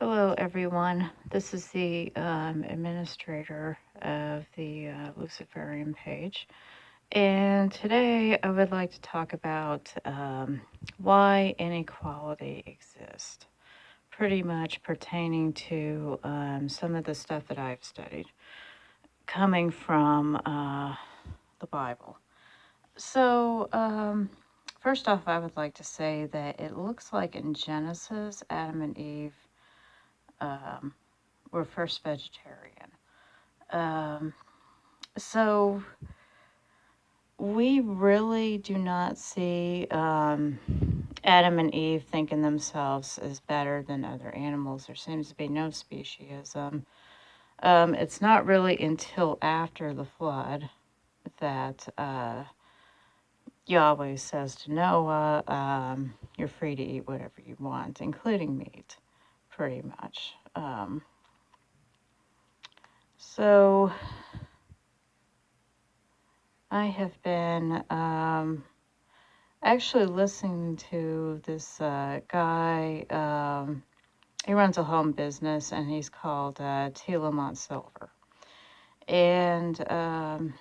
Hello, everyone. This is the administrator of the Luciferian page. And today I would like to talk about why inequality exists, pretty much pertaining to some of the stuff that I've studied coming from the Bible. So, first off, I would like to say that it looks like in Genesis, Adam and Eve um, were first vegetarian. So we really do not see Adam and Eve thinking themselves as better than other animals. There seems to be no speciesism. It's not really until after the flood that Yahweh says to Noah, you're free to eat whatever you want, including meat, pretty much. So I have been actually listening to this guy. He runs a home business and he's called Lamont Silver. And in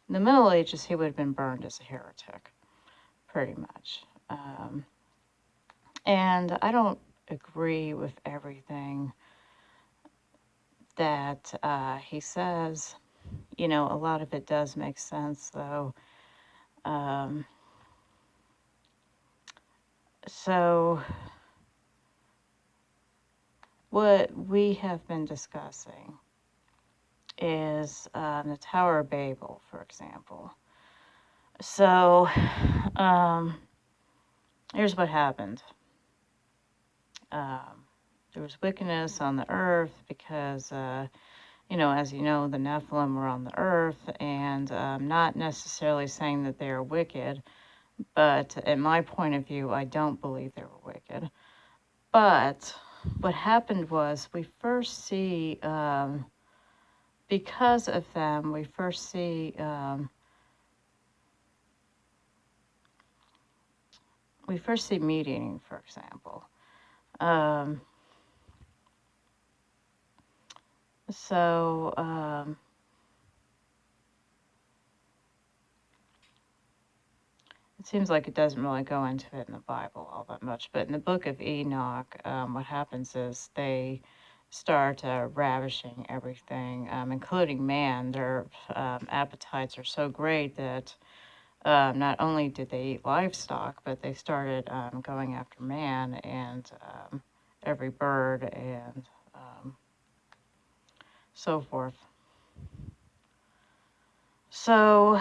the Middle Ages, he would have been burned as a heretic, pretty much. And I don't agree with everything that he says. You know, a lot of it does make sense, though. So, what we have been discussing is the Tower of Babel, for example. So, here's what happened. There was wickedness on the earth because, as you know, the Nephilim were on the earth, and not necessarily saying that they are wicked, but in my point of view, I don't believe they were wicked. But what happened was we first see, because of them, we first see meat eating, for example. It seems like it doesn't really go into it in the Bible all that much, but in the book of Enoch, what happens is they start ravishing everything, including man. Their appetites are so great that not only did they eat livestock, but they started going after man and every bird and so forth. So,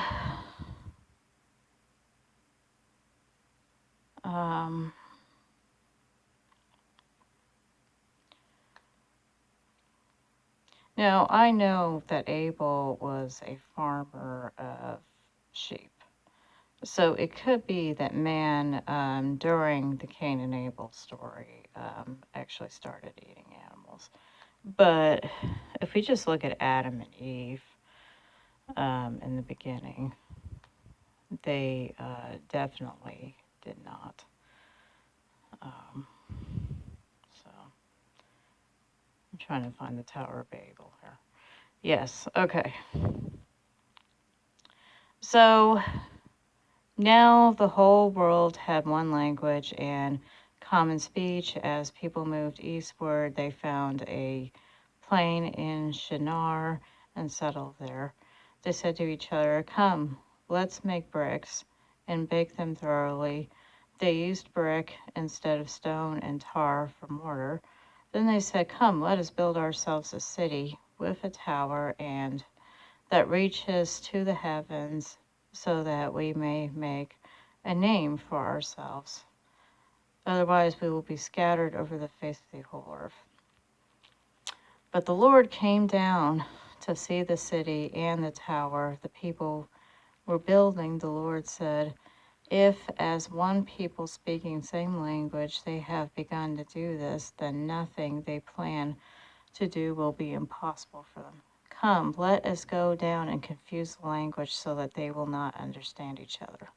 now I know that Abel was a farmer of sheep. So it could be that man, during the Cain and Abel story, actually started eating animals. But if we just look at Adam and Eve in the beginning, they definitely did not. So I'm trying to find the Tower of Babel here. Yes, okay. So now the whole world had one language and common speech. As people moved eastward, they found a plain in Shinar and settled there. They said to each other, "Come, let's make bricks and bake them thoroughly." They used brick instead of stone and tar for mortar. Then they said, "Come, let us build ourselves a city with a tower and that reaches to the heavens, so that we may make a name for ourselves. Otherwise, we will be scattered over the face of the whole earth." But the Lord came down to see the city and the tower the people were building. The Lord said, "If, as one people speaking same language, they have begun to do this, then nothing they plan to do will be impossible for them. Come, let us go down and confuse the language so that they will not understand each other."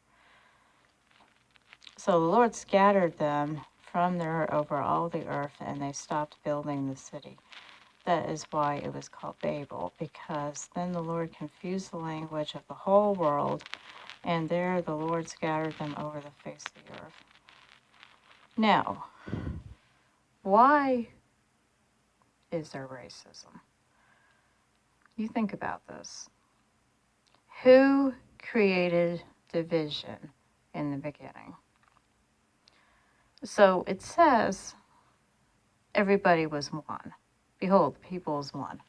So the Lord scattered them from there over all the earth, and they stopped building the city. That is why it was called Babel, because then the Lord confused the language of the whole world, and there the Lord scattered them over the face of the earth. Now, why is there racism? You think about this. Who created division in the beginning? So it says everybody was one. Behold, the people is one.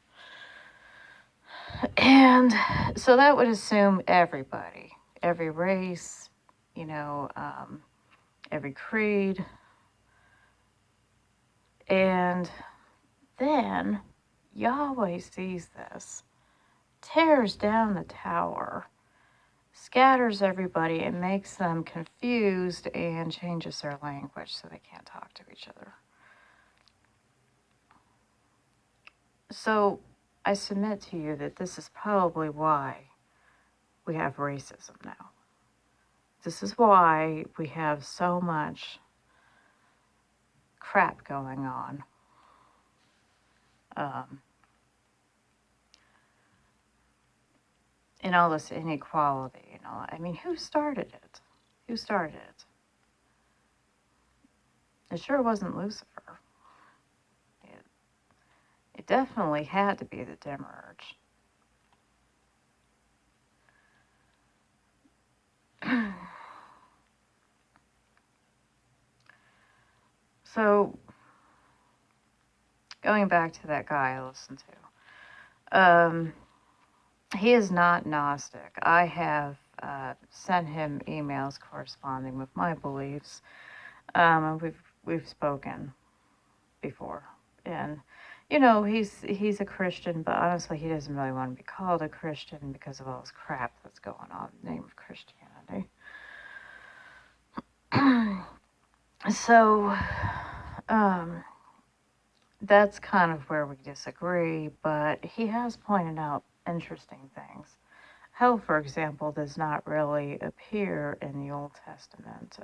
And so that would assume everybody, every race, every creed. And then Yahweh sees this, tears down the tower, scatters everybody, and makes them confused and changes their language so they can't talk to each other. So I submit to you that this is probably why we have racism now. This is why we have so much crap going on. And all this inequality and all that. I mean, who started it? Who started it? It sure wasn't Lucifer. It definitely had to be the Demiurge. So, going back to that guy I listened to, he is not Gnostic. I have sent him emails corresponding with my beliefs. We've spoken before, and he's a Christian, but honestly, he doesn't really want to be called a Christian because of all this crap that's going on in the name of Christianity. So, that's kind of where we disagree, but he has pointed out interesting things. Hell, for example, does not really appear in the Old Testament.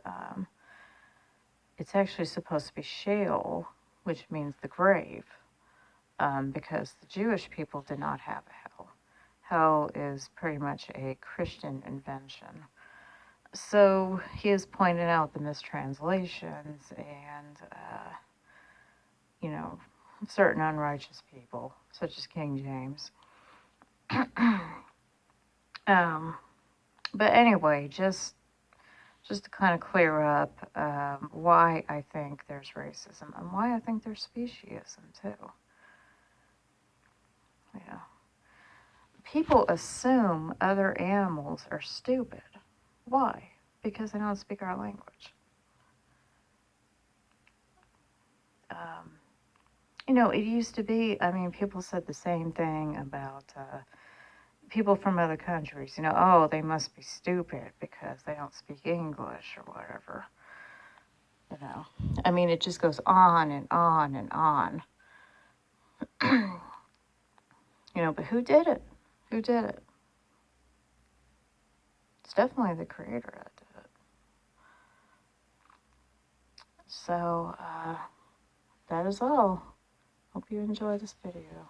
It's actually supposed to be Sheol, which means the grave, because the Jewish people did not have a hell. Hell is pretty much a Christian invention. So he has pointed out the mistranslations and, certain unrighteous people, such as King James. But anyway, just to kind of clear up why I think there's racism and why I think there's speciesism too. Yeah. People assume other animals are stupid. Why? Because they don't speak our language. It used to be, people said the same thing about people from other countries. Oh, they must be stupid because they don't speak English or whatever. It just goes on and on and on. But who did it? Who did it? It's definitely the Creator that did it. So, that is all. Hope you enjoy this video.